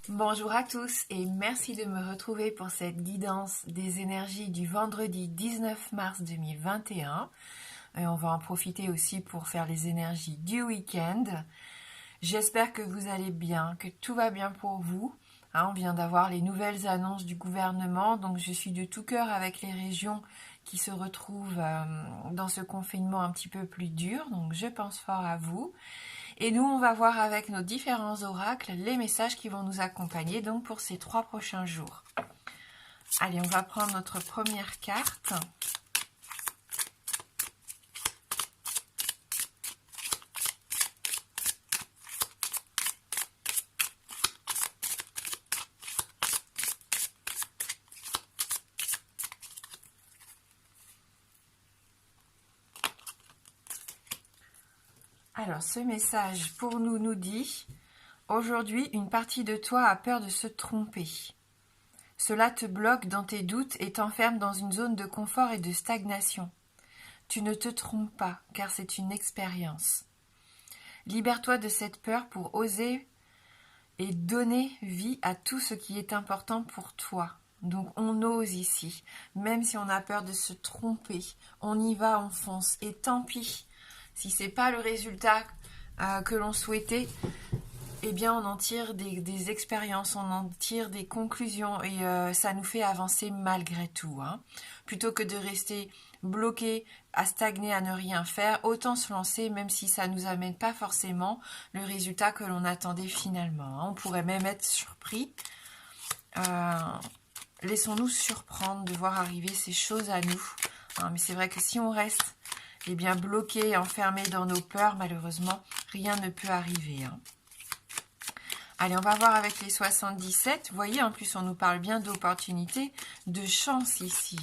Bonjour à tous et merci de me retrouver pour cette guidance des énergies du vendredi 19 mars 2021. Et on va en profiter aussi pour faire les énergies du week-end. J'espère que vous allez bien, que tout va bien pour vous. On vient d'avoir les nouvelles annonces du gouvernement, donc je suis de tout cœur avec les régions qui se retrouvent dans ce confinement un petit peu plus dur, donc je pense fort à vous. Et nous, on va voir avec nos différents oracles les messages qui vont nous accompagner donc pour ces 3 prochains jours. Allez, on va prendre notre première carte. Alors, ce message pour nous nous dit « Aujourd'hui, une partie de toi a peur de se tromper. Cela te bloque dans tes doutes et t'enferme dans une zone de confort et de stagnation. Tu ne te trompes pas, car c'est une expérience. Libère-toi de cette peur pour oser et donner vie à tout ce qui est important pour toi. » Donc on ose ici, même si on a peur de se tromper, on y va, on fonce, et tant pis. Si c'est pas le résultat que l'on souhaitait, eh bien on en tire des expériences, on en tire des conclusions et ça nous fait avancer malgré tout. Plutôt que de rester bloqué, à stagner, à ne rien faire, autant se lancer même si ça ne nous amène pas forcément le résultat que l'on attendait finalement. On pourrait même être surpris. Laissons-nous surprendre de voir arriver ces choses à nous. Mais c'est vrai que si on reste bien bloqué, enfermé dans nos peurs, malheureusement, rien ne peut arriver. Allez, on va voir avec les 77. Vous voyez, en plus, on nous parle bien d'opportunités, de chance ici.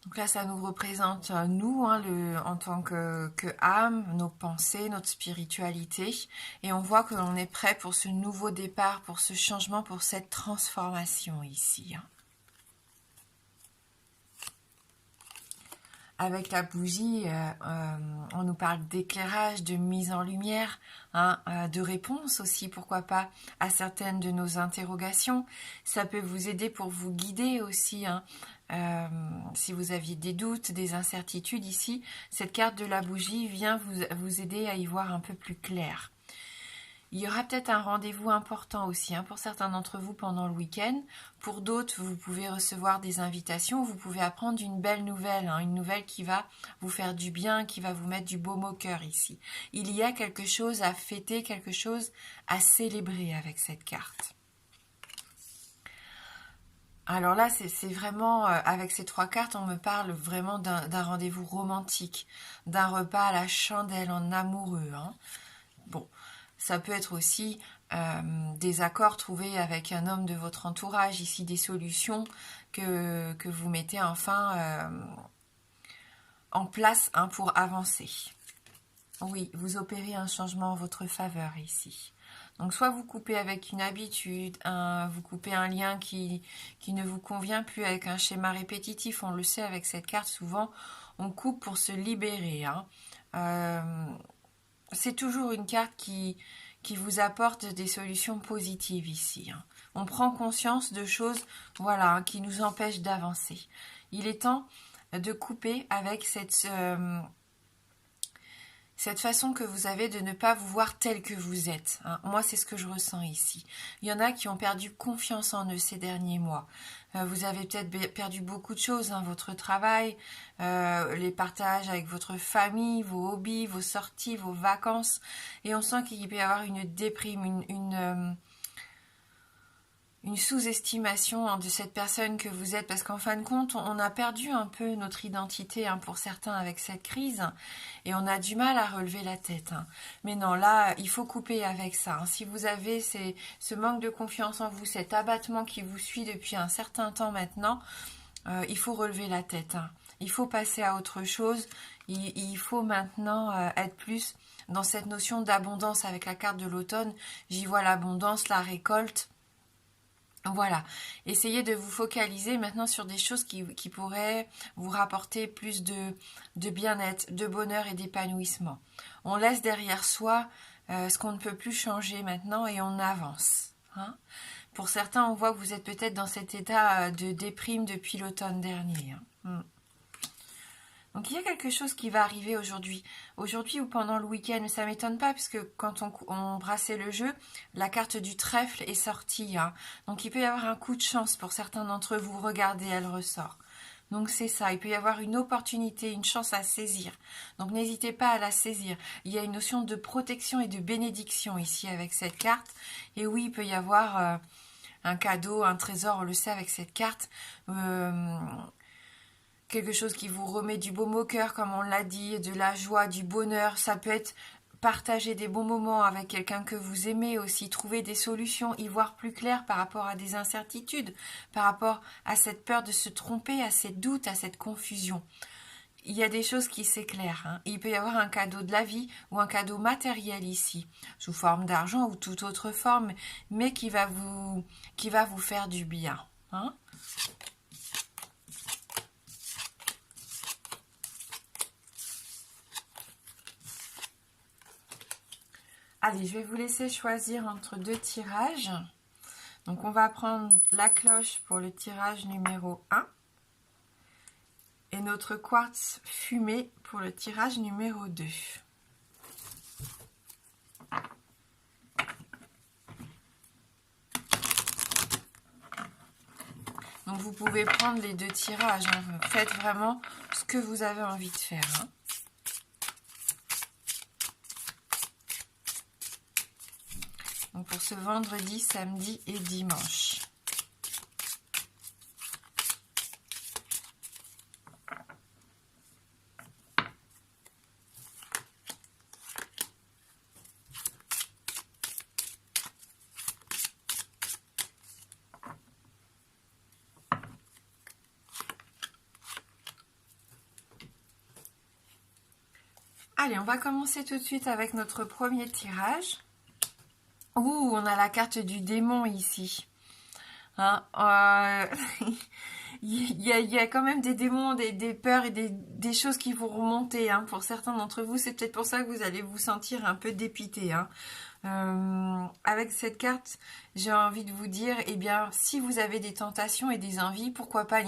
Donc là, ça nous représente nous, en tant que âme, nos pensées, notre spiritualité. Et on voit que l'on est prêt pour ce nouveau départ, pour ce changement, pour cette transformation ici. Avec la bougie, on nous parle d'éclairage, de mise en lumière, de réponse aussi, pourquoi pas, à certaines de nos interrogations. Ça peut vous aider pour vous guider aussi. Si vous aviez des doutes, des incertitudes ici, cette carte de la bougie vient vous aider à y voir un peu plus clair. Il y aura peut-être un rendez-vous important aussi pour certains d'entre vous pendant le week-end. Pour d'autres, vous pouvez recevoir des invitations. Vous pouvez apprendre une belle nouvelle, une nouvelle qui va vous faire du bien, qui va vous mettre du baume au cœur ici. Il y a quelque chose à fêter, quelque chose à célébrer avec cette carte. Alors là, c'est vraiment, avec ces 3 cartes, on me parle vraiment d'un rendez-vous romantique, d'un repas à la chandelle en amoureux. Bon, ça peut être aussi des accords trouvés avec un homme de votre entourage, ici des solutions que vous mettez enfin en place pour avancer. Oui, vous opérez un changement en votre faveur ici. Donc soit vous coupez avec une habitude, vous coupez un lien qui ne vous convient plus avec un schéma répétitif. On le sait avec cette carte, souvent on coupe pour se libérer. C'est toujours une carte qui vous apporte des solutions positives ici. On prend conscience de choses qui nous empêchent d'avancer. Il est temps de couper avec cette façon que vous avez de ne pas vous voir tel que vous êtes. Moi, c'est ce que je ressens ici. Il y en a qui ont perdu confiance en eux ces derniers mois. Vous avez peut-être perdu beaucoup de choses, votre travail, les partages avec votre famille, vos hobbies, vos sorties, vos vacances. Et on sent qu'il peut y avoir une déprime, une sous-estimation de cette personne que vous êtes, parce qu'en fin de compte, on a perdu un peu notre identité pour certains avec cette crise, et on a du mal à relever la tête. Mais non, là, il faut couper avec ça. Si vous avez ce manque de confiance en vous, cet abattement qui vous suit depuis un certain temps maintenant, il faut relever la tête. Il faut passer à autre chose. Il faut maintenant être plus dans cette notion d'abondance avec la carte de l'automne. J'y vois l'abondance, la récolte. Voilà, essayez de vous focaliser maintenant sur des choses qui pourraient vous rapporter plus de bien-être, de bonheur et d'épanouissement. On laisse derrière soi ce qu'on ne peut plus changer maintenant et on avance. Hein. Pour certains, on voit que vous êtes peut-être dans cet état de déprime depuis l'automne dernier. Hein. Donc il y a quelque chose qui va arriver aujourd'hui ou pendant le week-end, mais ça ne m'étonne pas puisque quand on brassait le jeu, la carte du trèfle est sortie. Hein. Donc il peut y avoir un coup de chance pour certains d'entre vous, regardez, elle ressort. Donc c'est ça, il peut y avoir une opportunité, une chance à saisir. Donc n'hésitez pas à la saisir. Il y a une notion de protection et de bénédiction ici avec cette carte. Et oui, il peut y avoir un cadeau, un trésor, on le sait avec cette carte. Quelque chose qui vous remet du baume au cœur, comme on l'a dit, de la joie, du bonheur. Ça peut être partager des bons moments avec quelqu'un que vous aimez aussi, trouver des solutions, y voir plus clair par rapport à des incertitudes, par rapport à cette peur de se tromper, à ces doutes, à cette confusion. Il y a des choses qui s'éclairent. Hein. Il peut y avoir un cadeau de la vie ou un cadeau matériel ici, sous forme d'argent ou toute autre forme, mais qui va vous faire du bien. Hein. Allez, je vais vous laisser choisir entre deux tirages. Donc, on va prendre la cloche pour le tirage numéro 1 et notre quartz fumé pour le tirage numéro 2. Donc, vous pouvez prendre les deux tirages. Hein. Faites vraiment ce que vous avez envie de faire. Hein. Donc pour ce vendredi, samedi et dimanche. Allez, on va commencer tout de suite avec notre premier tirage. Ouh, on a la carte du démon ici. Hein, il y a quand même des démons, des peurs et des choses qui vont remonter. Hein. Pour certains d'entre vous, c'est peut-être pour ça que vous allez vous sentir un peu dépité. Hein. Avec cette carte, j'ai envie de vous dire, eh bien, si vous avez des tentations et des envies, pourquoi pas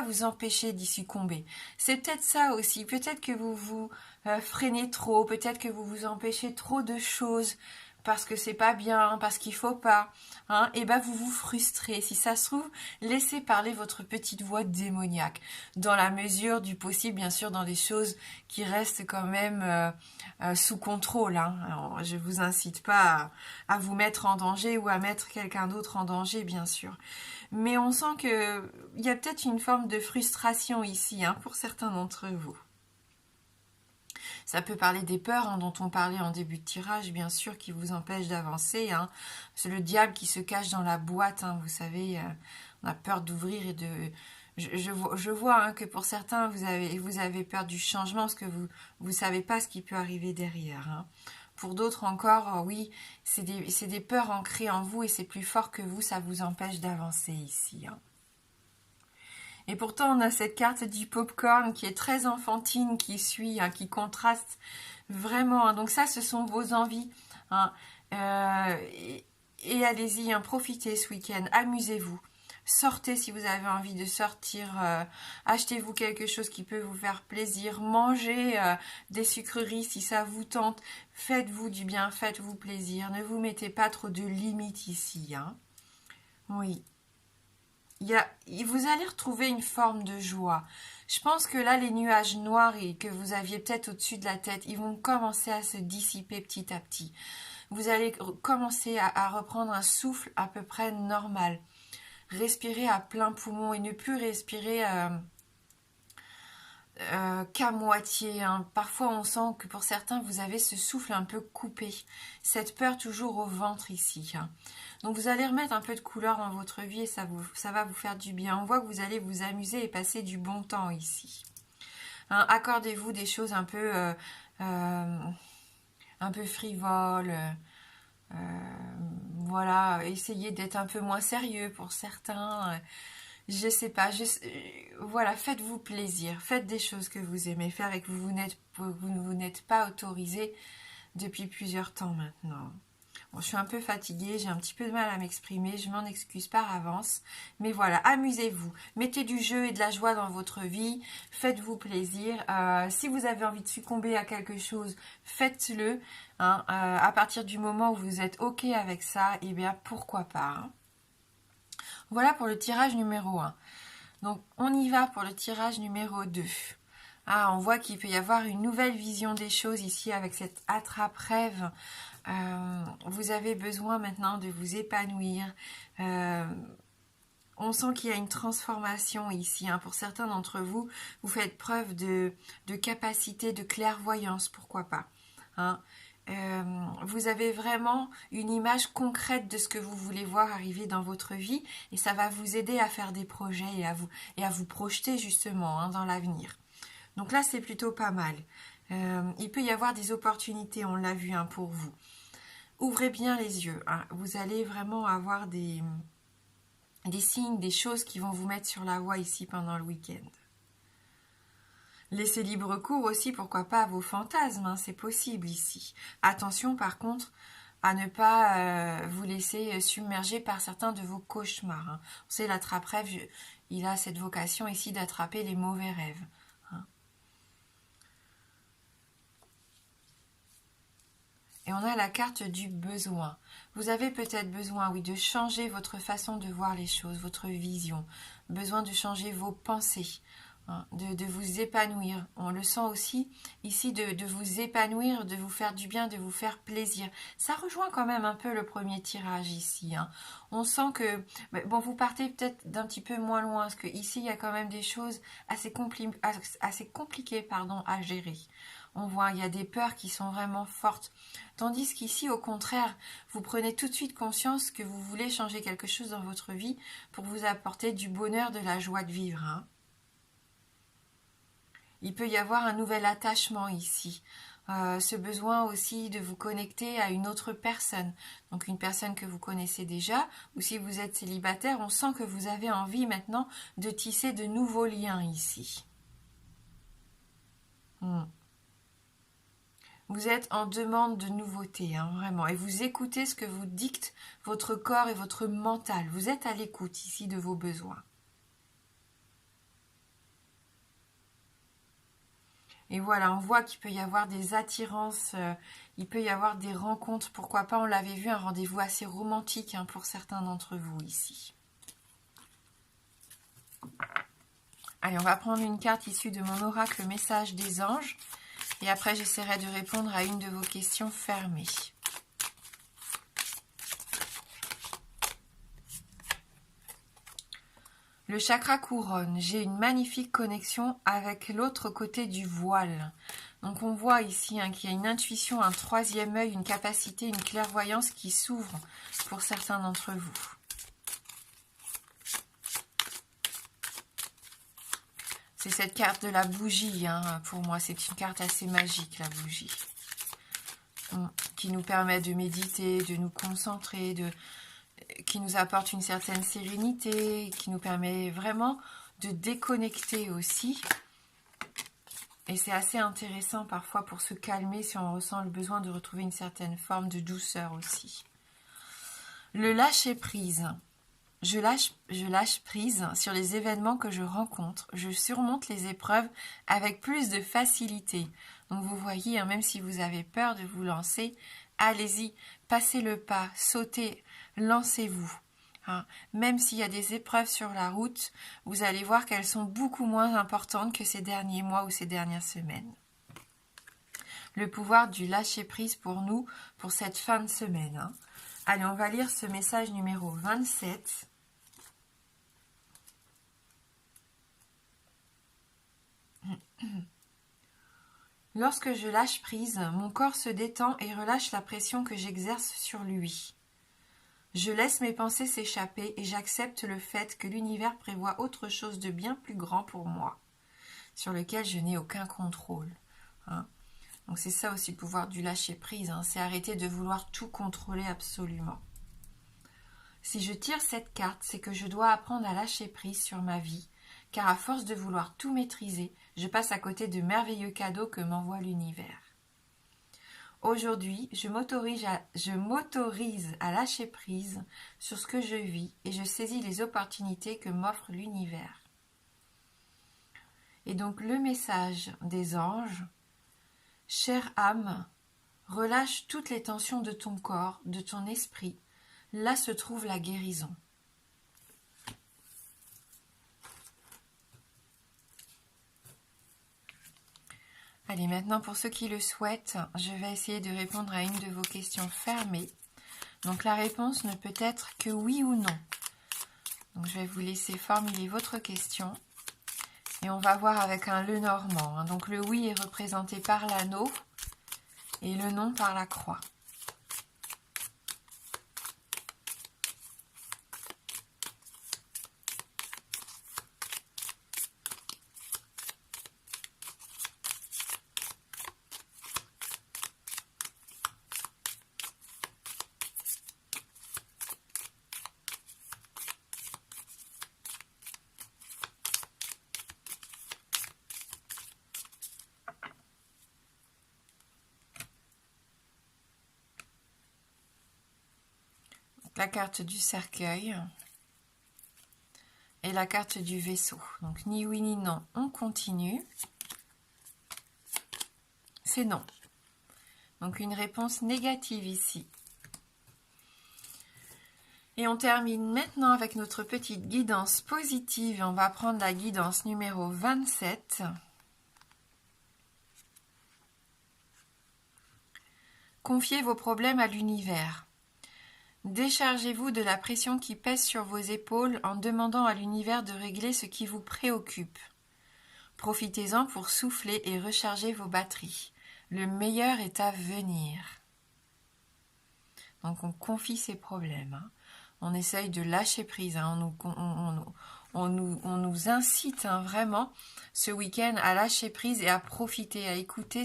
vous empêcher d'y succomber. C'est peut-être ça aussi. Peut-être que vous vous freinez trop. Peut-être que vous vous empêchez trop de choses parce que c'est pas bien, parce qu'il faut pas. Hein, et ben vous vous frustrez. Si ça se trouve, laissez parler votre petite voix démoniaque. Dans la mesure du possible, bien sûr, dans des choses qui restent quand même sous contrôle. Hein. Alors, je vous incite pas à vous mettre en danger ou à mettre quelqu'un d'autre en danger, bien sûr. Mais on sent qu'il y a peut-être une forme de frustration ici, hein, pour certains d'entre vous. Ça peut parler des peurs hein, dont on parlait en début de tirage, bien sûr, qui vous empêchent d'avancer. Hein. C'est le diable qui se cache dans la boîte, hein, vous savez, on a peur d'ouvrir et de... Je vois hein, que pour certains, vous avez peur du changement, parce que vous ne savez pas ce qui peut arriver derrière. Hein. Pour d'autres encore, oui, c'est des peurs ancrées en vous et c'est plus fort que vous, ça vous empêche d'avancer ici. Hein. Et pourtant, on a cette carte du popcorn qui est très enfantine, qui suit, hein, qui contraste vraiment. Hein. Donc ça, ce sont vos envies. Hein. Et allez-y, hein, profitez ce week-end, amusez-vous. Sortez si vous avez envie de sortir, achetez-vous quelque chose qui peut vous faire plaisir, mangez des sucreries si ça vous tente, faites-vous du bien, faites-vous plaisir, ne vous mettez pas trop de limites ici. Hein. Oui. Vous allez retrouver une forme de joie. Je pense que là, les nuages noirs que vous aviez peut-être au-dessus de la tête, ils vont commencer à se dissiper petit à petit. Vous allez commencer à reprendre un souffle à peu près normal. Respirer à plein poumon et ne plus respirer qu'à moitié. Hein. Parfois, on sent que pour certains, vous avez ce souffle un peu coupé. Cette peur toujours au ventre ici. Hein. Donc, vous allez remettre un peu de couleur dans votre vie et ça va vous faire du bien. On voit que vous allez vous amuser et passer du bon temps ici. Hein, accordez-vous des choses un peu un peu frivole. Voilà, essayez d'être un peu moins sérieux pour certains. Je sais pas, voilà, faites-vous plaisir. Faites des choses que vous aimez faire et que vous n'êtes pas autorisé depuis plusieurs temps maintenant. Bon, je suis un peu fatiguée, j'ai un petit peu de mal à m'exprimer, je m'en excuse par avance. Mais voilà, amusez-vous, mettez du jeu et de la joie dans votre vie, faites-vous plaisir. Si vous avez envie de succomber à quelque chose, faites-le. Hein, à partir du moment où vous êtes OK avec ça, eh bien pourquoi pas. Hein. Voilà pour le tirage numéro 1. Donc on y va pour le tirage numéro 2. Ah, on voit qu'il peut y avoir une nouvelle vision des choses ici avec cette attrape-rêve. Vous avez besoin maintenant de vous épanouir. On sent qu'il y a une transformation ici. Hein. Pour certains d'entre vous, vous faites preuve de capacité, de clairvoyance, pourquoi pas. Hein. Vous avez vraiment une image concrète de ce que vous voulez voir arriver dans votre vie et ça va vous aider à faire des projets et à vous projeter justement hein, dans l'avenir. Donc là, c'est plutôt pas mal. Il peut y avoir des opportunités, on l'a vu hein, pour vous. Ouvrez bien les yeux. Hein. Vous allez vraiment avoir des signes, des choses qui vont vous mettre sur la voie ici pendant le week-end. Laissez libre cours aussi, pourquoi pas, à vos fantasmes, hein, c'est possible ici. Attention par contre à ne pas vous laisser submerger par certains de vos cauchemars. Hein. Vous savez, l'attrape-rêve, il a cette vocation ici d'attraper les mauvais rêves. Hein. Et on a la carte du besoin. Vous avez peut-être besoin, oui, de changer votre façon de voir les choses, votre vision. Besoin de changer vos pensées. De vous épanouir. On le sent aussi ici de vous épanouir, de vous faire du bien, de vous faire plaisir. Ça rejoint quand même un peu le premier tirage ici. Hein. On sent que bon, vous partez peut-être d'un petit peu moins loin, parce que ici il y a quand même des choses assez compliquées à gérer. On voit il y a des peurs qui sont vraiment fortes. Tandis qu'ici, au contraire, vous prenez tout de suite conscience que vous voulez changer quelque chose dans votre vie pour vous apporter du bonheur, de la joie de vivre. Hein. Il peut y avoir un nouvel attachement ici. Ce besoin aussi de vous connecter à une autre personne. Donc une personne que vous connaissez déjà. Ou si vous êtes célibataire, on sent que vous avez envie maintenant de tisser de nouveaux liens ici. Vous êtes en demande de nouveautés, hein, vraiment. Et vous écoutez ce que vous dicte votre corps et votre mental. Vous êtes à l'écoute ici de vos besoins. Et voilà, on voit qu'il peut y avoir des attirances, il peut y avoir des rencontres, pourquoi pas, on l'avait vu, un rendez-vous assez romantique hein, pour certains d'entre vous ici. Allez, on va prendre une carte issue de mon oracle message des anges, et après j'essaierai de répondre à une de vos questions fermées. Le chakra couronne, j'ai une magnifique connexion avec l'autre côté du voile. Donc on voit ici hein, qu'il y a une intuition, un troisième œil, une capacité, une clairvoyance qui s'ouvre pour certains d'entre vous. C'est cette carte de la bougie, hein, pour moi, c'est une carte assez magique, la bougie. Qui nous permet de méditer, de nous concentrer, qui nous apporte une certaine sérénité, qui nous permet vraiment de déconnecter aussi. Et c'est assez intéressant parfois pour se calmer si on ressent le besoin de retrouver une certaine forme de douceur aussi. Le lâcher-prise. Je lâche prise sur les événements que je rencontre. Je surmonte les épreuves avec plus de facilité. Donc vous voyez, hein, même si vous avez peur de vous lancer, allez-y, passez le pas, sautez, lancez-vous. Hein. Même s'il y a des épreuves sur la route, vous allez voir qu'elles sont beaucoup moins importantes que ces derniers mois ou ces dernières semaines. Le pouvoir du lâcher-prise pour nous, pour cette fin de semaine. Hein. Allez, on va lire ce message numéro 27. Lorsque je lâche prise, mon corps se détend et relâche la pression que j'exerce sur lui. Je laisse mes pensées s'échapper et j'accepte le fait que l'univers prévoit autre chose de bien plus grand pour moi, sur lequel je n'ai aucun contrôle. Hein. Donc c'est ça aussi le pouvoir du lâcher prise, hein, c'est arrêter de vouloir tout contrôler absolument. Si je tire cette carte, c'est que je dois apprendre à lâcher prise sur ma vie, car à force de vouloir tout maîtriser, je passe à côté de merveilleux cadeaux que m'envoie l'univers. Aujourd'hui, je m'autorise à lâcher prise sur ce que je vis et je saisis les opportunités que m'offre l'univers. Et donc le message des anges: chère âme, relâche toutes les tensions de ton corps, de ton esprit. Là se trouve la guérison. Allez, maintenant pour ceux qui le souhaitent, je vais essayer de répondre à une de vos questions fermées. Donc la réponse ne peut être que oui ou non. Donc je vais vous laisser formuler votre question. Et on va voir avec un le normand. Donc le oui est représenté par l'anneau et le non par la croix. La carte du cercueil et la carte du vaisseau. Donc ni oui ni non, on continue. C'est non. Donc une réponse négative ici. Et on termine maintenant avec notre petite guidance positive. Et on va prendre la guidance numéro 27. Confiez vos problèmes à l'univers. Déchargez-vous de la pression qui pèse sur vos épaules en demandant à l'univers de régler ce qui vous préoccupe. Profitez-en pour souffler et recharger vos batteries. Le meilleur est à venir. Donc on confie ses problèmes. On essaye de lâcher prise. On nous incite vraiment ce week-end à lâcher prise et à profiter, à écouter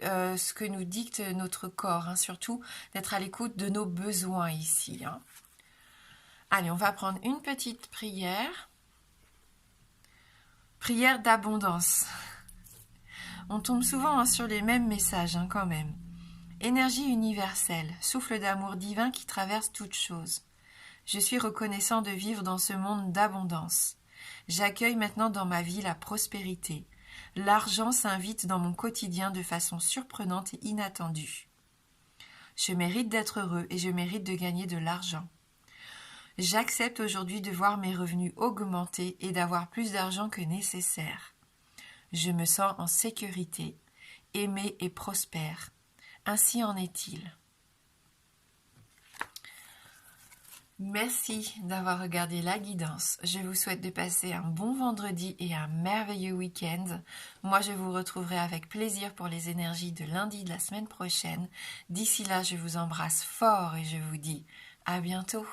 ce que nous dicte notre corps. Surtout d'être à l'écoute de nos besoins ici. Allez, on va prendre une petite prière. Prière d'abondance. On tombe souvent sur les mêmes messages quand même. Énergie universelle, souffle d'amour divin qui traverse toute chose. Je suis reconnaissant de vivre dans ce monde d'abondance. J'accueille maintenant dans ma vie la prospérité. L'argent s'invite dans mon quotidien de façon surprenante et inattendue. Je mérite d'être heureux et je mérite de gagner de l'argent. J'accepte aujourd'hui de voir mes revenus augmenter et d'avoir plus d'argent que nécessaire. Je me sens en sécurité, aimé et prospère. Ainsi en est-il. Merci d'avoir regardé la guidance. Je vous souhaite de passer un bon vendredi et un merveilleux week-end. Moi, je vous retrouverai avec plaisir pour les énergies de lundi de la semaine prochaine. D'ici là, je vous embrasse fort et je vous dis à bientôt.